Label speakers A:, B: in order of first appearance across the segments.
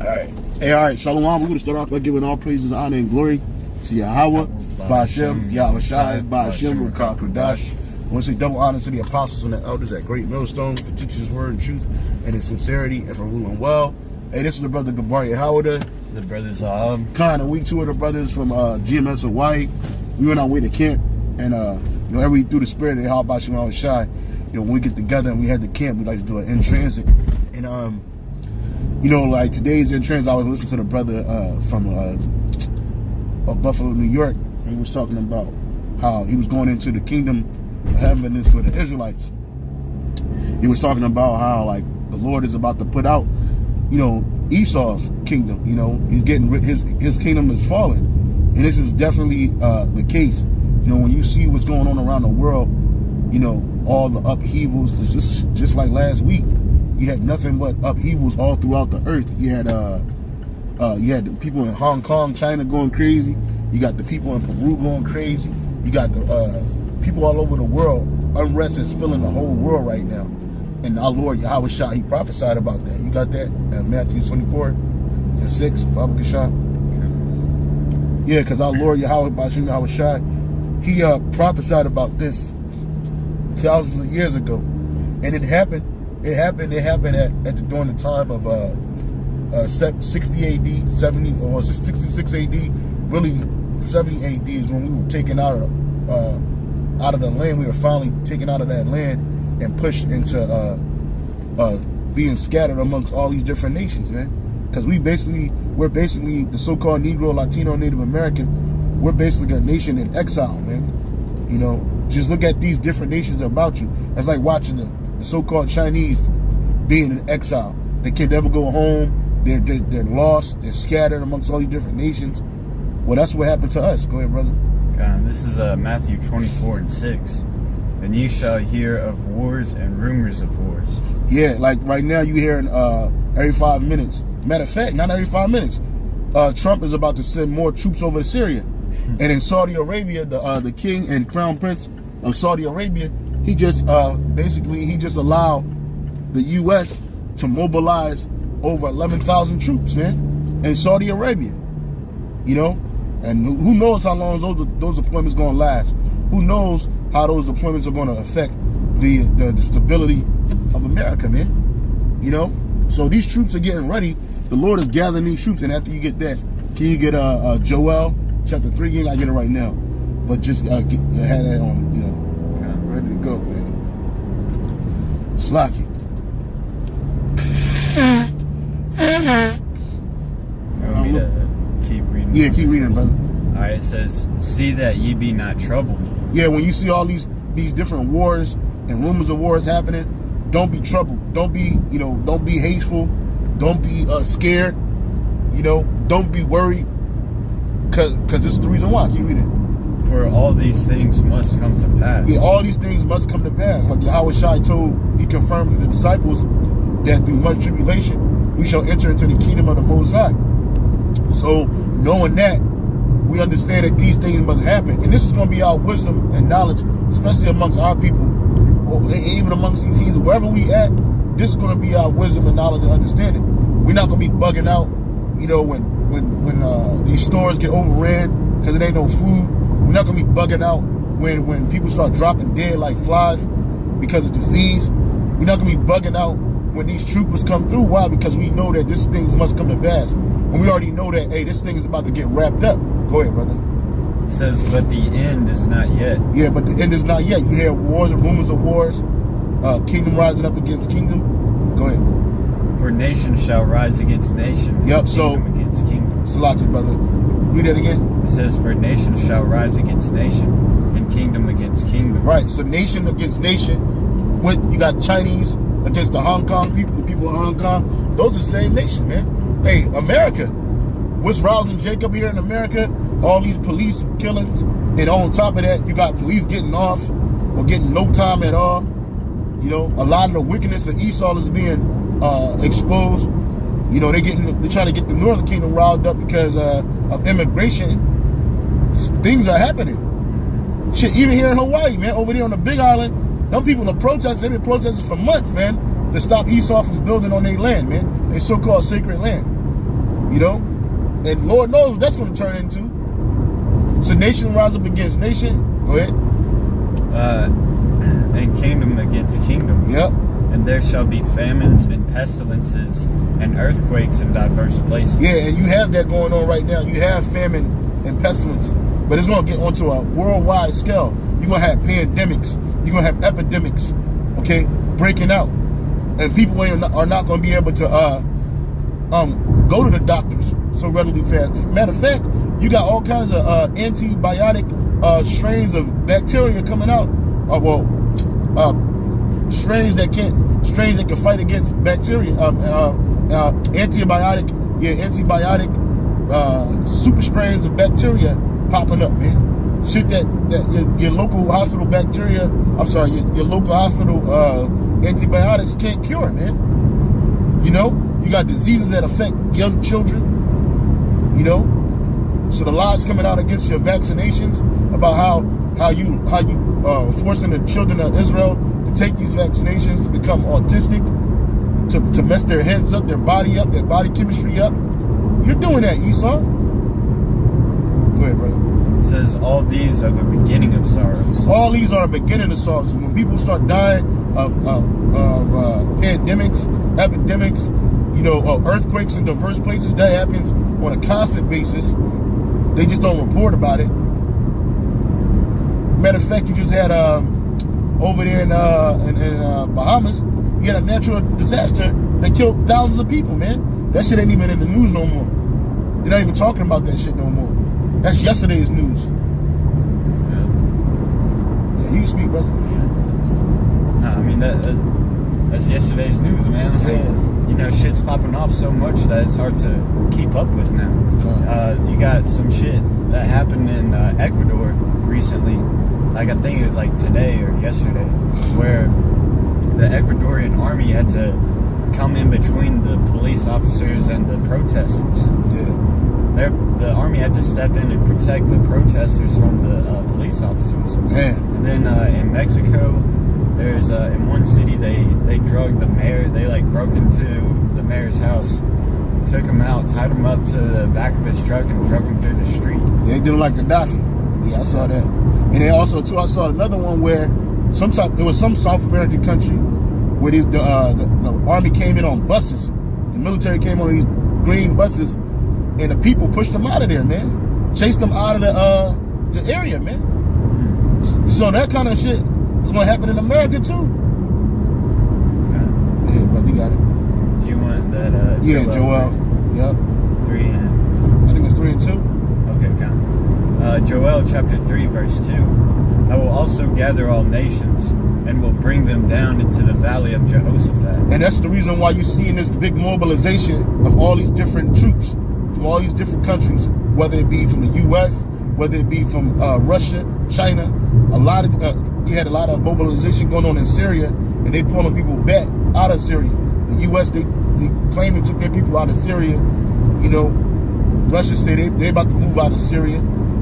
A: Alright. Hey, alright, Shalom. We're going to start off by giving all praises, honor, and glory to Yahweh, Ba'ashem, Yahweh Shai, Ba'ashem, Rakah Kodash. I want to say double honor to the apostles and the elders at Great Millstone for teaching his word and truth and his sincerity and for ruling well. Hey, this is the brother Gabaria Howard.
B: The brothers Ahab.
A: Kind of week 2 of the brothers from GMS Hawaii. We went our way to camp, and every through the spirit of Yahweh Ba'ashem Yahweh Shai, when we get together and we had the camp, we like to do an in transit. And like today's in transit, I was listening to the brother from Buffalo, New York, and he was talking about how he was going into the kingdom of heaven is for the Israelites. He was talking about how like the Lord is about to put out, Esau's kingdom. He's getting rid, his kingdom is falling, and this is definitely the case. When you see what's going on around the world, all the upheavals, just like last week, you had nothing but upheavals all throughout the earth. You had the people in Hong Kong, China going crazy. You got the people in Peru going crazy. You got the people all over the world. Unrest is filling the whole world right now. And our Lord Yahweh Shai, he prophesied about that. You got that? Matthew 24:6, Baba Kashah. Yeah, because our Lord Yahweh Ba'ashem Yahweh Shai, he prophesied about this thousands of years ago. And it happened. It happened during the time of 60 AD, 70 or 66 AD. Really, 70 AD is when we were taken out of the land. We were finally taken out of that land and pushed into being scattered amongst all these different nations, man. Because we're basically the so-called Negro, Latino, Native American. We're basically a nation in exile, man. Just look at these different nations about you. It's like watching the so-called Chinese being in exile. They can never go home. They're lost. They're scattered amongst all these different nations. Well, that's what happened to us. Go ahead, brother.
B: This is Matthew 24:6. And ye shall hear of wars and rumors of wars.
A: Yeah, like right now you hearing every 5 minutes. Matter of fact, not every 5 minutes. Trump is about to send more troops over to Syria. And in Saudi Arabia, the king and crown prince of Saudi Arabia, he just allowed the U.S. to mobilize over 11,000 troops, man, in Saudi Arabia. And who knows how long those deployments going to last? Who knows how those deployments are going to affect the stability of America, man? So these troops are getting ready. The Lord is gathering these troops, and after you get that, can you get Joel chapter 3 again? I get it right now, but just had that on, ready to go, man. Slack it.
B: Keep reading.
A: Yeah, keep reading, brother.
B: All right, it says, "See that ye be not troubled."
A: Yeah, when you see all these different wars and rumors of wars happening, don't be troubled. Don't be hateful. Don't be scared. Don't be worried. Cause this is the reason why. Keep reading.
B: For all these things must come to pass.
A: Yeah, all these things must come to pass. Like Yahweh Shai he confirmed to the disciples that through much tribulation we shall enter into the kingdom of the Most High. So knowing that, we understand that these things must happen. And this is going to be our wisdom and knowledge, especially amongst our people, or even amongst these heathens. Wherever we at, this is going to be our wisdom and knowledge and understanding. We're not going to be bugging out, when these stores get overran because there ain't no food. We're not going to be bugging out when people start dropping dead like flies because of disease. We're not going to be bugging out when these troopers come through. Why? Because we know that this thing must come to pass. And we already know that, hey, this thing is about to get wrapped up. Go ahead, brother.
B: It says, but the end is not yet.
A: Yeah, but the end is not yet. You hear wars and rumors of wars, kingdom rising up against kingdom. Go ahead.
B: For nation shall rise against nation.
A: Yep,
B: kingdom against kingdom.
A: Salaki, brother. Read that again.
B: It says, for nation shall rise against nation, and kingdom against kingdom.
A: Right, so nation against nation. You got Chinese against the Hong Kong people, the people in Hong Kong. Those are the same nation, man. Hey, America. What's rousing Jacob here in America? All these police killings. And on top of that, you got police getting off or getting no time at all. A lot of the wickedness of Esau is being exposed. They're trying to get the Northern Kingdom riled up because of immigration. Things are happening. Shit, even here in Hawaii, man, over there on the Big Island, them people are protesting. They've been protesting for months, man, to stop Esau from building on their land, man. Their so-called sacred land. You know? And Lord knows what that's going to turn into. So nation rise up against nation. Go ahead.
B: And kingdom against kingdom.
A: Yep.
B: And there shall be famines and pestilences and earthquakes in diverse places.
A: Yeah, and you have that going on right now. You have famine and pestilence. But it's going to get onto a worldwide scale. You're going to have pandemics. You're going to have epidemics, okay, breaking out. And people are not going to be able to go to the doctors so readily fast. Matter of fact, you got all kinds of antibiotic strains of bacteria coming out. Strains that can fight against bacteria. Antibiotic super strains of bacteria popping up, man. Shit that your local hospital your local hospital antibiotics can't cure, man. You know, you got diseases that affect young children. You know, so the lies coming out against your vaccinations about how you forcing the children of Israel to take these vaccinations to become autistic, to mess their heads up, their body chemistry up. You're doing that, Esau. Go ahead, brother.
B: It says all these are the beginning of sorrows.
A: All these are the beginning of sorrows. When people start dying of pandemics, epidemics, you know, earthquakes in diverse places, that happens on a constant basis. They just don't report about it. Matter of fact, you just had over there in Bahamas, you had a natural disaster that killed thousands of people, man. That shit ain't even in the news no more. They're not even talking about that shit no more. That's yesterday's news.
B: Yeah,
A: you can speak, brother.
B: Nah, I mean that's yesterday's news, man. Like,
A: Yeah.
B: you know, shit's popping off so much that it's hard to keep up with now. You got some shit that happened in Ecuador recently. Like I think it was like today or yesterday, where the Ecuadorian army had to come in between the police officers and the protesters.
A: Yeah.
B: The army had to step in and protect the protesters from the police officers.
A: Man.
B: And then in Mexico, there's in one city they drugged the mayor. They like broke into the mayor's house, took him out, tied him up to the back of his truck, and drug him through the street.
A: They did it like Gaddafi. Yeah, I saw that. And then also too, I saw another one where there was some South American country where the army came in on buses. The military came on these green buses, and the people pushed them out of there, man. Chased them out of the area, man. So that kind of shit is gonna happen in America too.
B: Okay.
A: Yeah, brother, you got it.
B: Do you want that?
A: Joel. Yep.
B: 3 and
A: I think it's 3 and 2.
B: okay, count. Joel chapter 3 verse 2. I will also gather all nations and will bring them down into the valley of Jehoshaphat.
A: And that's the reason why you're seeing this big mobilization of all these different troops from all these different countries, whether it be from the U.S., whether it be from Russia, China. You had a lot of mobilization going on in Syria, and they pulling people back out of Syria. The U.S., they claim they took their people out of Syria. You know, Russia say they about to move out of Syria.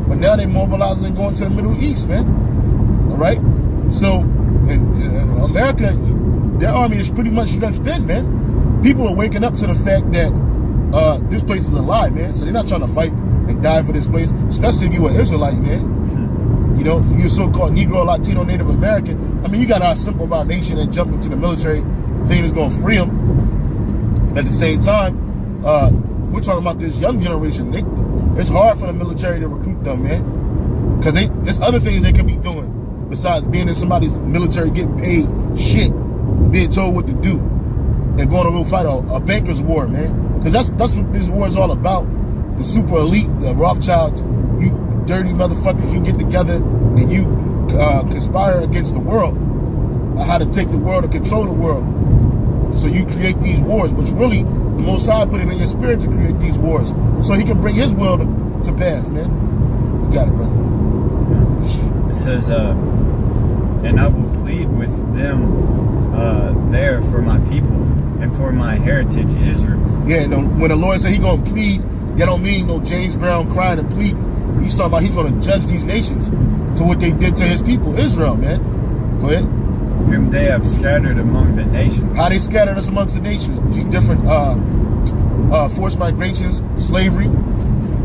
A: But now they mobilizing and going to the Middle East, man. All right? So, in America, their army is pretty much stretched thin, man. People are waking up to the fact that this place is a lie, man. So they're not trying to fight and die for this place, especially if you're an Israelite, man. You know, you're so-called Negro, Latino, Native American. I mean, you got our simple of our nation that jumped into the military, thinking it's going to free them. But at the same time, we're talking about this young generation. It's hard for the military to recruit them, man. Because there's other things they can be doing besides being in somebody's military, getting paid shit, being told what to do, and going to go fight a banker's war, man. Because that's what this war is all about. The super elite, the Rothschilds, you dirty motherfuckers, you get together and you conspire against the world, how to take the world and control the world. So you create these wars, which really the Most High put it in your spirit to create these wars, so He can bring His will to pass, man. You got it, brother.
B: It says, and I will plead with them there for my people and for my heritage Israel.
A: Yeah, when the Lord said He gonna plead, that don't mean no James Brown crying and pleading. He's talking about He's gonna judge these nations for what they did to His people, Israel, man. Go ahead.
B: Whom they have scattered among the nations.
A: How they scattered us amongst the nations. These different forced migrations, slavery,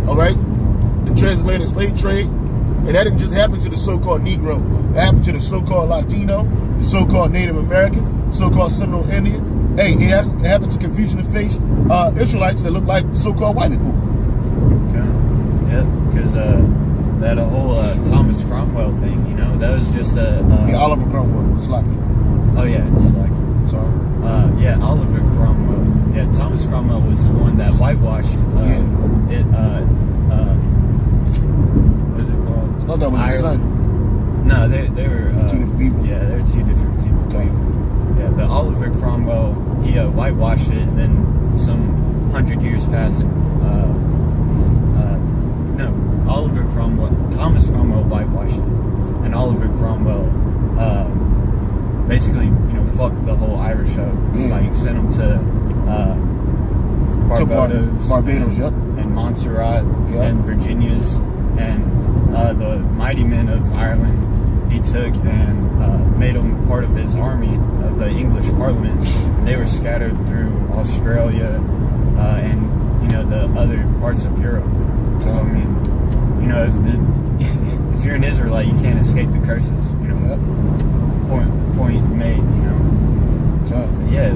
A: all right? The transatlantic slave trade. And that didn't just happen to the so-called Negro. It happened to the so-called Latino, the so-called Native American, so-called Seminole Indian. Hey, it happened to Confucian and face Israelites that look like so-called white people.
B: Okay. Yeah, because that whole Thomas Cromwell thing, you know, that was just
A: yeah, Oliver Cromwell, Sloppy.
B: Oh yeah, it's like.
A: Sorry.
B: Yeah, Oliver Cromwell. Yeah, Thomas Cromwell was the one that whitewashed it. What is it called?
A: I thought that was his son.
B: No, they were
A: two different people.
B: Yeah, they're two different people.
A: Okay.
B: Yeah, but Oliver Cromwell, he whitewashed it, and then some 100 years passed, and no, Oliver Cromwell, Thomas Cromwell whitewashed it, and Oliver Cromwell basically, you know, fucked the whole Irish up.
A: Yeah.
B: Like, sent them to Barbados,
A: yep,
B: and Montserrat,
A: yep,
B: and Virginia's, and the mighty men of Ireland he took and made them part of his army of the English Parliament. They were scattered through Australia and, you know, the other parts of Europe. So, I mean, you know, if you're an Israelite, you can't escape the curses, you know.
A: yep.
B: Point made, you know.
A: Okay.
B: Yeah,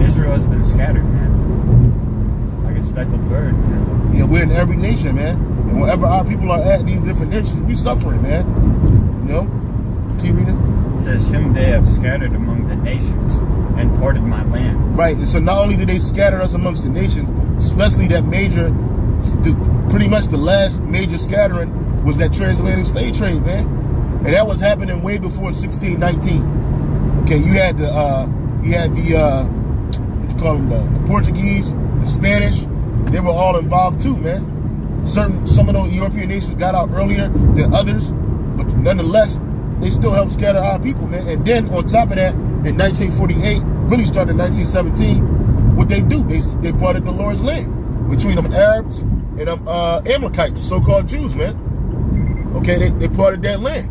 B: Israel has been scattered, man. Like a speckled bird, you know.
A: Yeah, we're in every nation, man. And wherever our people are at, these different nations, we suffering, man. You know? Keep reading.
B: It says, "Whom they have scattered among the nations and parted my land."
A: Right. And so not only did they scatter us amongst the nations, especially that pretty much the last major scattering was that transatlantic slave trade, man. And that was happening way before 1619. Okay, you had the what you call them, the Portuguese, the Spanish. They were all involved too, man. Some of those European nations got out earlier than others, but nonetheless, they still helped scatter our people, man. And then on top of that, in 1948, really started in 1917, what they do? They parted the Lord's land between them Arabs and them Amalekites, so-called Jews, man. Okay, they parted that land.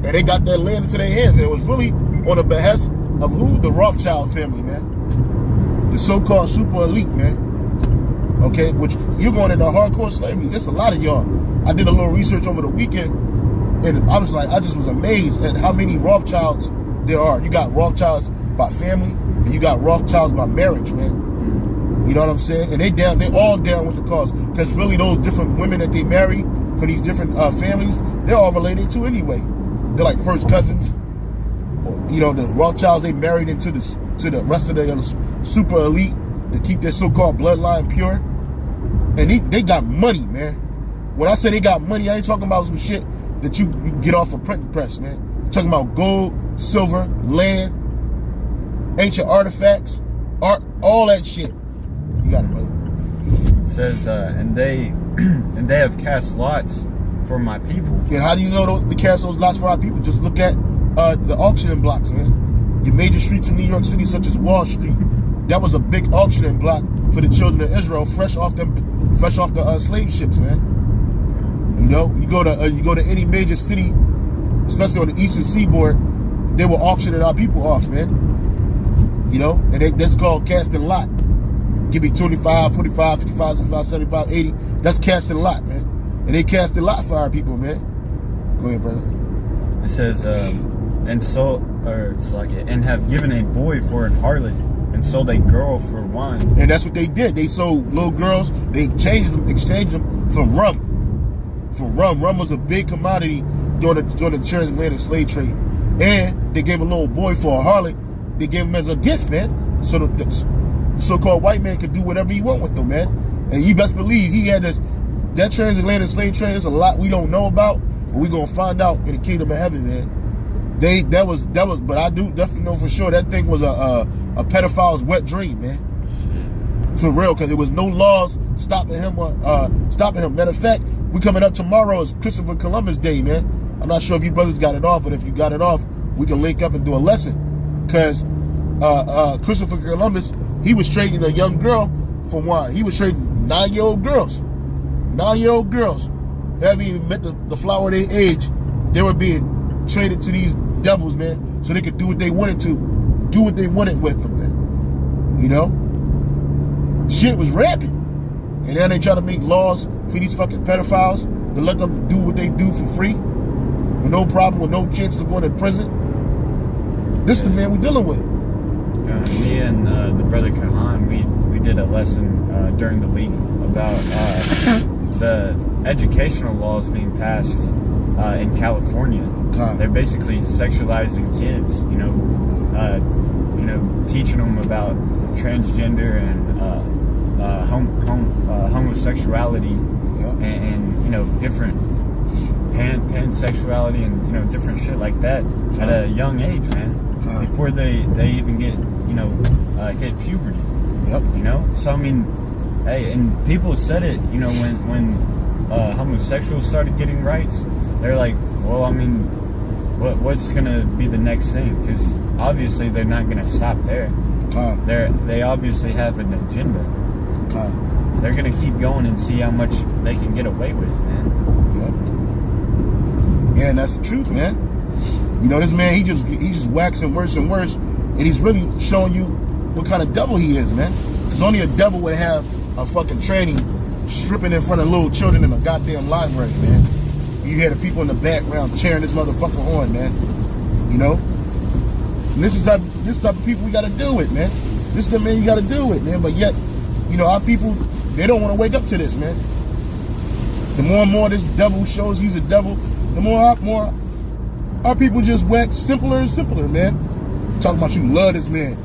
A: And they got that land into their hands. And it was really on the behest of who? The Rothschild family, man. The so-called super elite, man. Okay, which you're going into hardcore slavery. There's a lot of y'all. I did a little research over the weekend, and I just was amazed at how many Rothschilds there are. You got Rothschilds by family, and you got Rothschilds by marriage, man. You know what I'm saying? And they all down with the cause. Because really those different women that they marry for these different families, they're all related to anyway. They're like first cousins. You know, the Rothschilds, they married into the rest of the super elite to keep their so-called bloodline pure. And they got money, man. When I say they got money, I ain't talking about some shit that you get off a printing press, man. I'm talking about gold, silver, land, ancient artifacts, art, all that shit. You got it, brother.
B: It says, and they have cast lots for my people.
A: And how do you know they cast those lots for our people? Just look at the auctioning blocks, man. Your major streets in New York City, such as Wall Street, that was a big auctioning block for the children of Israel, fresh off the slave ships, man. You know, you go to any major city, especially on the eastern seaboard, they were auctioning our people off, man. You know, and that's called casting lot. Give me 25, 45, 55, 65, 75, 80. That's casting lot, man. And they cast a lot for our people, man. Go ahead, brother.
B: It says, and have given a boy for an harlot, and sold a girl for wine.
A: And that's what they did. They sold little girls. They exchanged them for rum. Rum was a big commodity during the transatlantic slave trade. And they gave a little boy for a harlot. They gave him as a gift, man. So the so-called white man could do whatever he want with them, man. And you best believe he had that transatlantic slave trade. There's a lot we don't know about, but we're gonna find out in the kingdom of heaven, man. That was, but I do definitely know for sure that thing was a pedophile's wet dream, man. Shit. For real, because there was no laws stopping him. Matter of fact, we coming up tomorrow is Christopher Columbus Day, man. I'm not sure if you brothers got it off, but if you got it off, we can link up and do a lesson. Because Christopher Columbus, he was trading a young girl for wine. He was trading 9-year-old girls. 9-year-old girls that haven't even met the flower of their age. They were being traded to these devils, man, so they could do what they wanted with them, man. You know? Shit was rampant. And then they try to make laws for these fucking pedophiles to let them do what they do for free, with no problem, with no chance of going to prison. This is the man we're dealing with.
B: Me and the brother Kahan, we did a lesson during the week about the educational laws being passed in California. They're basically sexualizing kids, teaching them about transgender and homosexuality, and different pansexuality and different shit like that at a young age, man. Before they even get hit puberty.
A: Yep.
B: So I mean, hey, and people said it, when homosexuals started getting rights, they're like, well, I mean, what's gonna be the next thing? Because obviously they're not gonna stop there. They obviously have an agenda. They're gonna keep going and see how much they can get away with, man.
A: Yep. Yeah, and that's the truth, man. This man, he's just waxing worse and worse, and he's really showing you what kind of devil he is, man. Because only a devil would have a fucking tranny stripping in front of little children in a goddamn library, man. And you hear the people in the background cheering this motherfucker on, man. And this is type of people we got to deal with, man. This is the man you got to deal with, man. But yet, our people, they don't want to wake up to this, man. The more and more this devil shows he's a devil, the more our people just wax simpler and simpler, man. Talking about you love this man.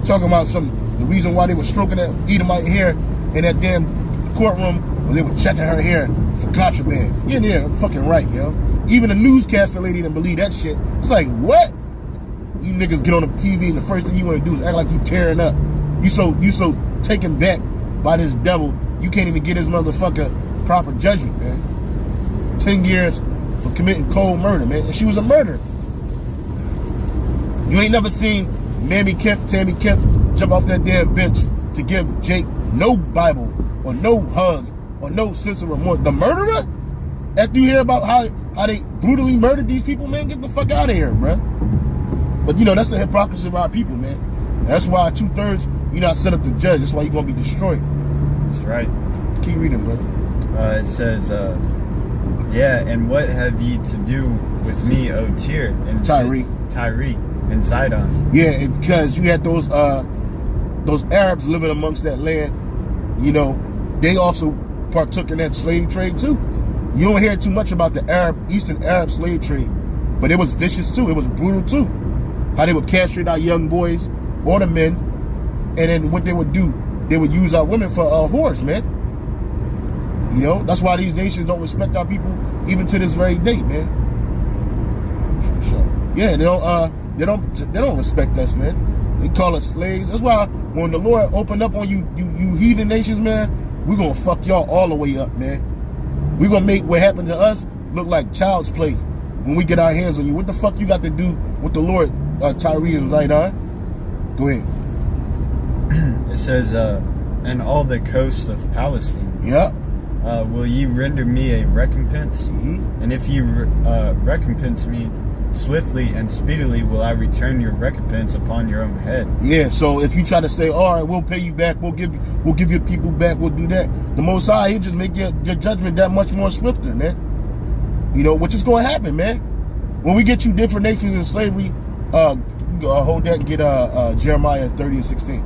A: Talking about the reason why they were stroking that Edomite hair in that damn courtroom was they were checking her hair for contraband. Yeah, fucking right, yo. Even the newscaster lady didn't believe that shit. It's like, what? You niggas get on the TV and the first thing you want to do is act like you tearing up. You so taken back by this devil, you can't even get his motherfucker proper judgment, man. 10 years for committing cold murder, man. And she was a murderer. You ain't never seen Tammy Kemp jump off that damn bench to give Jake no Bible or no hug or no sense of remorse. The murderer? After you hear about how they brutally murdered these people, man, get the fuck out of here, bruh. But that's the hypocrisy of our people, man. That's why 2/3 you're not set up to judge. That's why you're gonna be destroyed.
B: That's right.
A: Keep reading, brother.
B: It says, and what have ye to do with me, O Tyre and Tyre and Sidon? Yeah,
A: because you had those Arabs living amongst that land. They also partook in that slave trade too. You don't hear too much about the Eastern Arab slave trade, but it was vicious too. It was brutal too. How they would castrate our young boys or the men, and then what they would do, they would use our women for whores, man. That's why these nations don't respect our people even to this very day, man. Yeah, they don't respect us, man. They call us slaves. That's why when the Lord opened up on you heathen nations, man, we're gonna fuck y'all all the way up, man. We're gonna make what happened to us look like child's play when we get our hands on you. What the fuck you got to do with the Lord, Tyre and Zidon? Go ahead.
B: It says, and all the coasts of Palestine.
A: Yeah.
B: Will ye render me a recompense?
A: Mm-hmm.
B: And if you recompense me swiftly and speedily, will I return your recompense upon your own head. Yeah,
A: so if you try to say, all right, we'll pay you back, we'll give your people back, we'll do that, the Most High, He'll just make your judgment that much more swifter, man. Which is going to happen, man. When we get you different nations in slavery, hold that and get Jeremiah 30 and 16.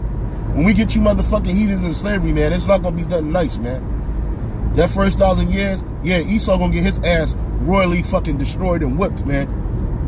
A: When we get you motherfucking heathens in slavery, man, it's not going to be nothing nice, man. That first 1,000 years, yeah, Esau going to get his ass royally fucking destroyed and whipped, man.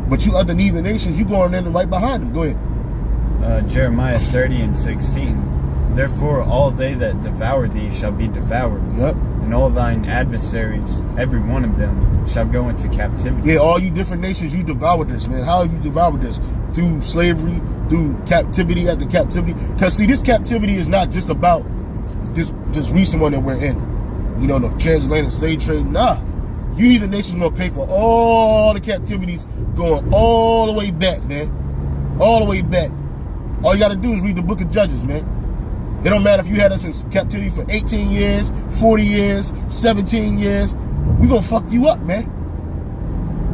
A: But you other heathen nations, you going in right behind them. Go ahead.
B: Jeremiah 30 and 16. Therefore all they that devour thee shall be devoured.
A: Yep.
B: And all thine adversaries, every one of them, shall go into captivity.
A: Yeah, all you different nations, you devoured this, man. How have you devoured this? Through slavery, through captivity after captivity. Because, see, this captivity is not just about this recent one that we're in. The transatlantic slave trade. Nah. You heathen nations going to pay for all the captivities going all the way back, man. All the way back. All you got to do is read the book of Judges, man. It don't matter if you had us in captivity for 18 years, 40 years, 17 years. We going to fuck you up, man.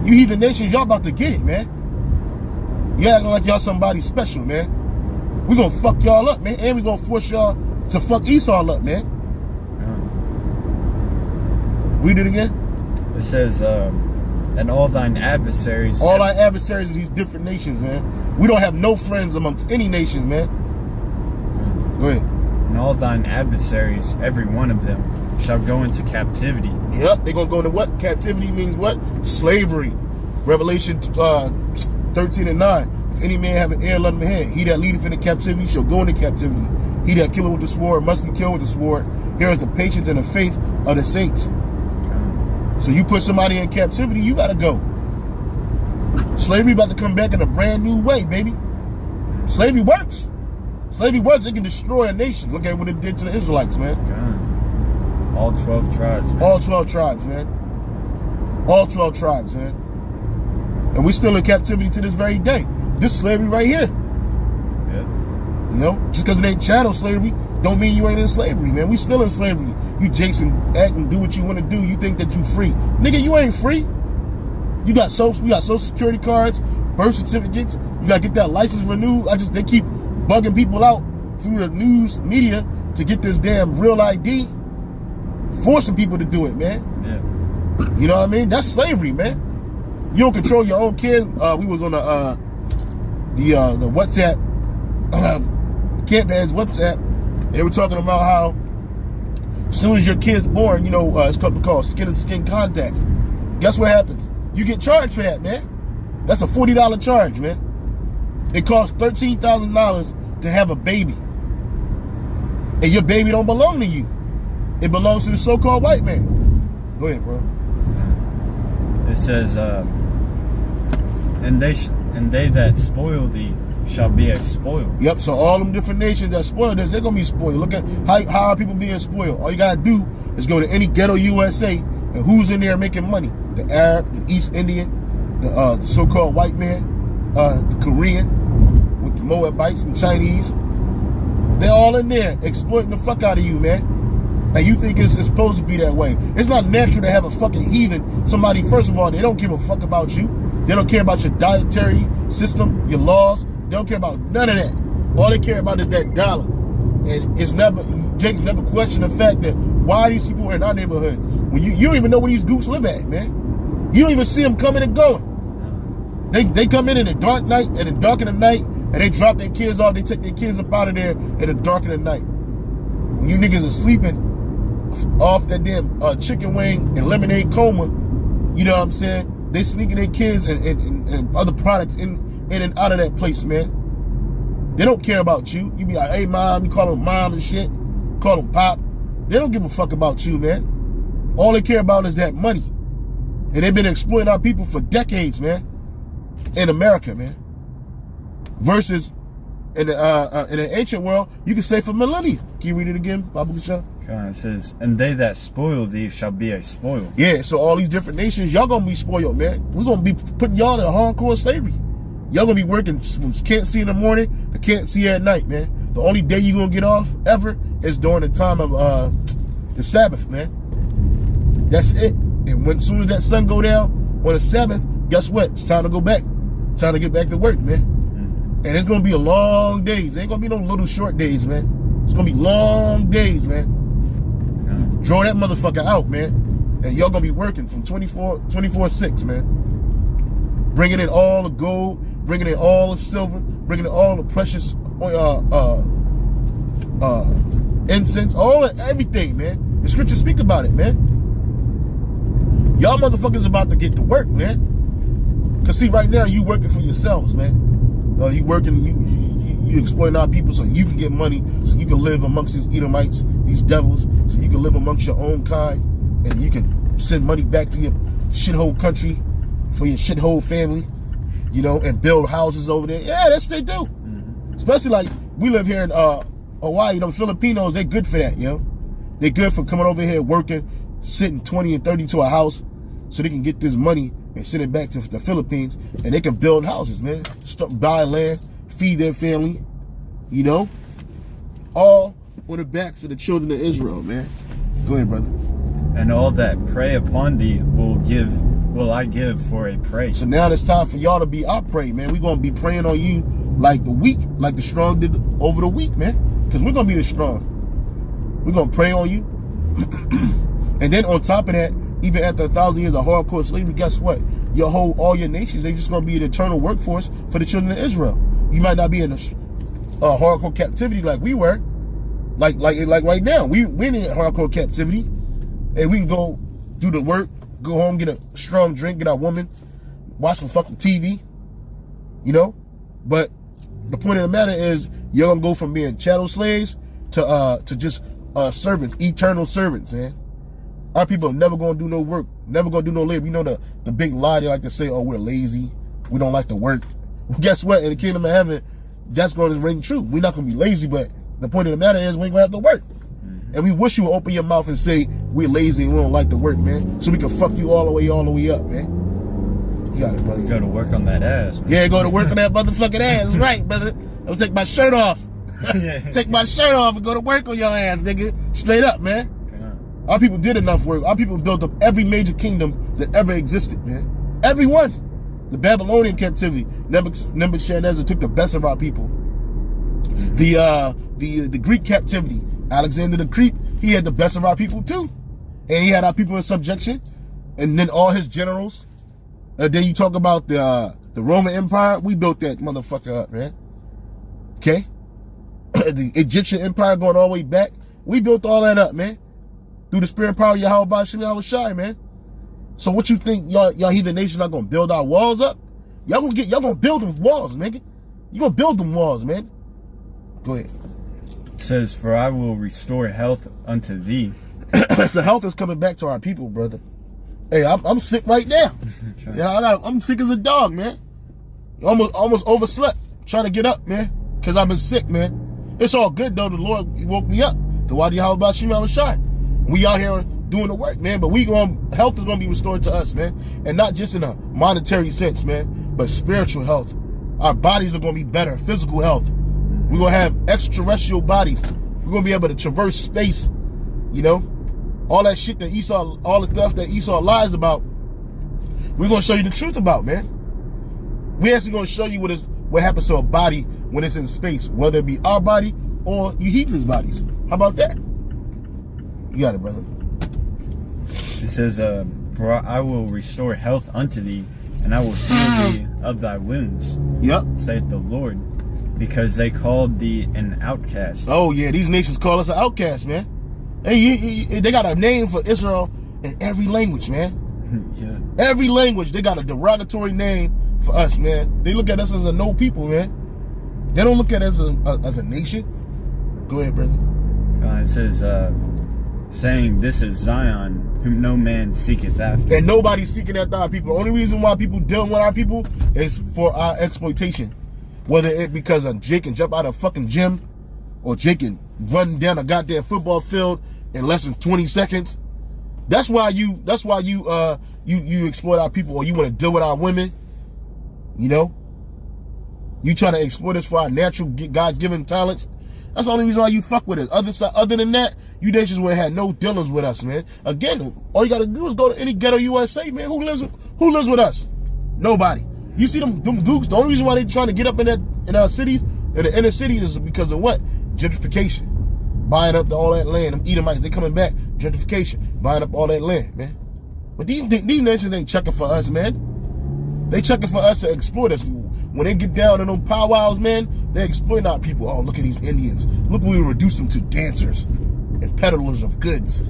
A: You heathen nations, y'all about to get it, man. You acting like y'all somebody special, man. We going to fuck y'all up, man. And we going to force y'all to fuck Esau up, man. Read it again.
B: It says, and all thine adversaries.
A: All our adversaries of these different nations, man. We don't have no friends amongst any nations, man. Go ahead.
B: And all thine adversaries, every one of them, shall go into captivity.
A: Yep, they're going to go into what? Captivity means what? Slavery. Revelation 13 and 9. If any man have an ear, let him hear. He that leadeth into captivity shall go into captivity. He that killeth with the sword must be killed with the sword. Here is the patience and the faith of the saints. So you put somebody in captivity, you got to go. Slavery about to come back in a brand new way, baby. Slavery works. Slavery works. It can destroy a nation. Look at what it did to the Israelites, man.
B: God. All 12 tribes, man.
A: All 12 tribes, man. All 12 tribes, man. And we're still in captivity to this very day. This slavery right here.
B: Yep.
A: You know, just because it ain't chattel slavery, don't mean you ain't in slavery, man. We still in slavery. You Jason act and do what you want to do. You think that you free. Nigga, you ain't free. We got social security cards, birth certificates. You got to get that license renewed. They keep bugging people out through the news media to get this damn real ID. Forcing people to do it, man.
B: Yeah.
A: You know what I mean? That's slavery, man. You don't control your own kid. We was on the WhatsApp, Camp Heads WhatsApp. They were talking about how as soon as your kid's born, you know, it's called skin-to-skin contact. Guess what happens? You get charged for that, man. That's a $40 charge, man. It costs $13,000 to have a baby. And your baby don't belong to you. It belongs to the so-called white man. Go ahead, bro.
B: It says, and they that spoil thee shall be spoiled.
A: Yep, so all them different nations that spoiled us, they're going to be spoiled. Look at how are people being spoiled. All you got to do is go to any ghetto USA, and who's in there making money? The Arab, the East Indian, the so-called white man, the Korean, with the Moabites and Chinese. They're all in there exploiting the fuck out of you, man. And you think it's supposed to be that way. It's not natural to have a fucking heathen. Somebody, first of all, they don't give a fuck about you. They don't care about your dietary system, your laws. They don't care about none of that. All they care about is that dollar. And Jake's never questioned the fact that why are these people in our neighborhoods? When you don't even know where these gooks live at, man. You don't even see them coming and going. They come in the dark night and in dark in the night, and they drop their kids off. They take their kids up out of there in the dark of the night. When you niggas are sleeping off that damn chicken wing and lemonade coma, you know what I'm saying? They sneaking their kids and other products in and out of that place, man. They don't care about you. You be like, hey, mom. You call them mom and shit. Call them pop. They don't give a fuck about you, man. All they care about is that money. And they've been exploiting our people for decades, man. In America, man. Versus in the ancient world, you can say for millennia. Can you read it again, Babu Kasha?
B: It says, and they that spoil thee shall be spoiled.
A: Yeah, so all these different nations, y'all gonna be spoiled, man. We're gonna be putting y'all in hardcore slavery. Y'all gonna be working from can't see in the morning to can't see at night, man. The only day you gonna get off ever is during the time of the Sabbath, man. That's it. And as soon as that sun go down on the Sabbath, guess what? It's time to go back. Time to get back to work, man. And it's gonna be a long days. It ain't gonna be no little short days, man. It's gonna be long days, man. Draw that motherfucker out, man. And y'all gonna be working from 24/6, man. Bringing in all the gold, bringing in all the silver, bringing in all the precious incense, everything, man. The scriptures speak about it, man. Y'all motherfuckers about to get to work, man. Cause see, right now you working for yourselves, man. You working, you exploiting our people so you can get money, so you can live amongst these Edomites, these devils, so you can live amongst your own kind, and you can send money back to your shithole country for your shithole family, you know, and build houses over there. Yeah, that's what they do. Especially like we live here in Hawaii. Them Filipinos, they good for that, you know. They good for coming over here working, sitting 20 and 30 to a house so they can get this money and send it back to the Philippines, and they can build houses, man. Buy land, feed their family, you know. All on the backs of the children of Israel, man. Go ahead, brother.
B: And all that prey upon thee will I give for a prey.
A: So now it's time for y'all to be our prey, man. We're going to be praying on you like the weak, like the strong did over the weak, man. Because we're going to be the strong. We're gonna prey on you. And then on top of that, even after 1,000 years of hardcore slavery, guess what? All your nations, they just gonna be an eternal workforce for the children of Israel. You might not be in a hardcore captivity like we were, like right now. We're in hardcore captivity, and we can go do the work, go home, get a strong drink, get our woman, watch some fucking TV, you know. But the point of the matter is, you're gonna go from being chattel slaves to just servants, eternal servants, man. Our people are never gonna do no work, never gonna do no labor. You know the big lie they like to say, oh, we're lazy, we don't like to work. Well, guess what? In the kingdom of heaven, that's gonna ring true. We're not gonna be lazy, but the point of the matter is we ain't gonna have to work. And we wish you would open your mouth and say, we're lazy and we don't like to work, man. So we can fuck you all the way up, man. You got it, brother.
B: Go to work on that ass, man.
A: Yeah, go to work on that motherfucking ass. Right, brother. I'm gonna take my shirt off. Take my shirt off and go to work on your ass, nigga. Straight up, man. Our people did enough work. Our people built up every major kingdom that ever existed, man. Every one. The Babylonian captivity. Nebuchadnezzar took the best of our people. The Greek captivity. Alexander the Greek, he had the best of our people too. And he had our people in subjection. And then all his generals. Then you talk about the Roman Empire. We built that motherfucker up, man. Okay? The Egyptian Empire going all the way back. We built all that up, man. Through the spirit and power of Yahweh Shem Yahushai, man. So what you think y'all heathen nations are gonna build our walls up? Y'all gonna build them walls, nigga. You gonna build them walls, man. Go ahead.
B: It says, for I will restore health unto thee.
A: So health is coming back to our people, brother. Hey, I'm sick right now. I'm sick as a dog, man. Almost overslept trying to get up, man. Cause I've been sick, man. It's all good though. The Lord, he woke me up. The Wadi Yahweh Shem Yahushai. We out here doing the work, man. But health is gonna be restored to us, man. And not just in a monetary sense, man, but spiritual health. Our bodies are gonna be better. Physical health. We're gonna have extraterrestrial bodies. We're gonna be able to traverse space. You know, all that shit that all the stuff that Esau lies about. We're gonna show you the truth about, man. We're actually gonna show you what happens to a body when it's in space, whether it be our body or you Hebrews' bodies. How about that? You got it, brother.
B: It says, for I will restore health unto thee, and I will heal thee of thy wounds.
A: Yep.
B: Saith the Lord, because they called thee an outcast.
A: Oh, yeah, these nations call us an outcast, man. Hey, they got a name for Israel in every language, man.
B: Yeah.
A: Every language, they got a derogatory name for us, man. They look at us as a no people, man. They don't look at us as a nation. Go ahead, brother.
B: It says, saying, this is Zion, whom no man seeketh after.
A: And nobody's seeking after our people. The only reason why people dealing with our people is for our exploitation. Whether it because Jake can jump out of a fucking gym, or Jake can run down a goddamn football field in less than 20 seconds. That's why you exploit our people, or you want to deal with our women. You know? You try to exploit us for our natural God-given talents. That's the only reason why you fuck with us. Other than that, you nations would have had no dealings with us, man. Again, all you gotta do is go to any ghetto USA, man. Who lives with us? Nobody. You see them gooks. The only reason why they trying to get up in our cities, in the inner cities, is because of what? Gentrification. Buying up all that land. Them Edomites, they coming back. Gentrification. Buying up all that land, man. But these nations ain't checking for us, man. They checking for us to exploit us. When they get down in them powwows, man, they exploit our people. Oh, look at these Indians. Look, we reduced them to dancers and peddlers of goods.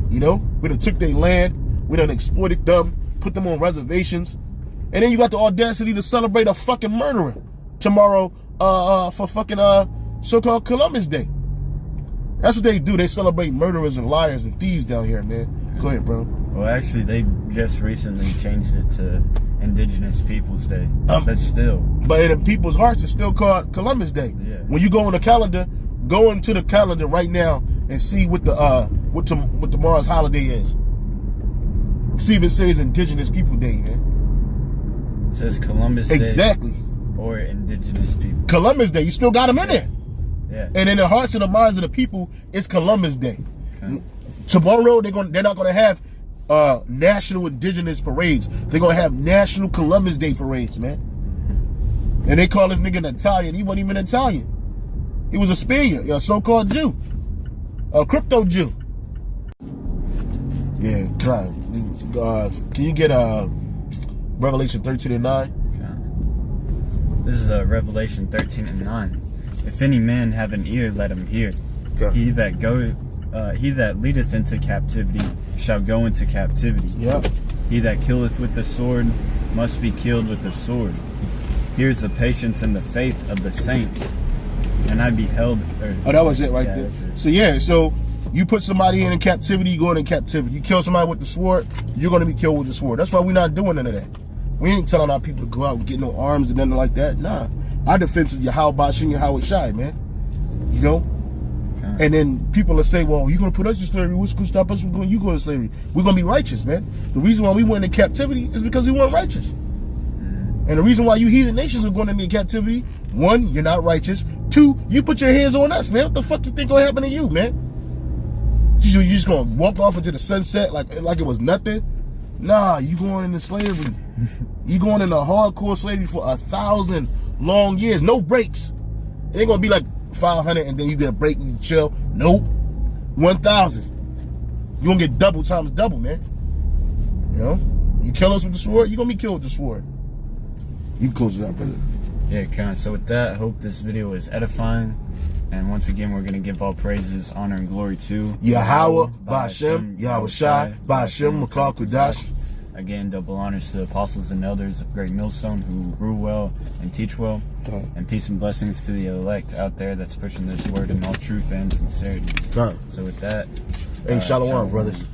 A: You know, we done took their land, we done exploited them, put them on reservations, and then you got the audacity to celebrate a fucking murderer tomorrow for fucking so-called Columbus Day. That's what they do. They celebrate murderers and liars and thieves down here, man. Go ahead, bro.
B: Well, actually, they just recently changed it to Indigenous Peoples Day. But still.
A: But in people's hearts, it's still called Columbus Day.
B: Yeah.
A: When you go on the calendar, go into the calendar right now and see what tomorrow's holiday is. See if it says Indigenous People Day, man.
B: It says Columbus Day.
A: Exactly.
B: Or Indigenous People.
A: Columbus Day. You still got them in there.
B: Yeah.
A: And in the hearts and the minds of the people, it's Columbus Day. Okay. Tomorrow, they're not going to have national indigenous parades. They're going to have national Columbus Day parades, man. And they call this nigga an Italian. He wasn't even Italian. He was a Spaniard, a so-called Jew. Crypto Jew. Yeah, can you get Revelation 13:9?
B: This is Revelation 13:9. If any man have an ear, let him hear.
A: Okay.
B: He that leadeth into captivity shall go into captivity.
A: Yeah.
B: He that killeth with the sword must be killed with the sword. Here's the patience and the faith of the saints. And I beheld.
A: Oh, that was it right there.
B: That's it.
A: So yeah, so you put somebody in captivity, you go into captivity. You kill somebody with the sword, you're gonna be killed with the sword. That's why we're not doing none of that. We ain't telling our people to go out and get no arms and nothing like that. Nah, our defense is Yahweh Bashim, Yahweh Shai, man. You know.
B: Okay.
A: And then people will say, well, you're going to put us in slavery. What's going to stop us from going? You go to slavery. We're going to be righteous, man. The reason why we went into captivity is because we weren't righteous. And the reason why you heathen nations are going into captivity, one, you're not righteous. Two, you put your hands on us, man. What the fuck you think going to happen to you, man? You just going to walk off into the sunset like it was nothing? Nah, you going into slavery. You going into hardcore slavery for 1,000 long years. No breaks. It ain't going to be like 500 and then you get a break and you chill. Nope. 1,000. You gonna get double times double, man. You know? You kill us with the sword, you gonna be killed with the sword. You can close it out, brother.
B: Yeah, kind of. So with that, I hope this video is edifying. And once again, we're gonna give all praises, honor, and glory to
A: Yahweh, Ba'ashem, Yahweh Shai, Ba'ashem, Makar Kudash.
B: Again, double honors to the apostles and elders of Great Millstone who grew well and teach well.
A: God.
B: And peace and blessings to the elect out there that's pushing this word in all truth and sincerity.
A: God.
B: So with that,
A: Hey, shalom,
B: shalom.
A: brothers.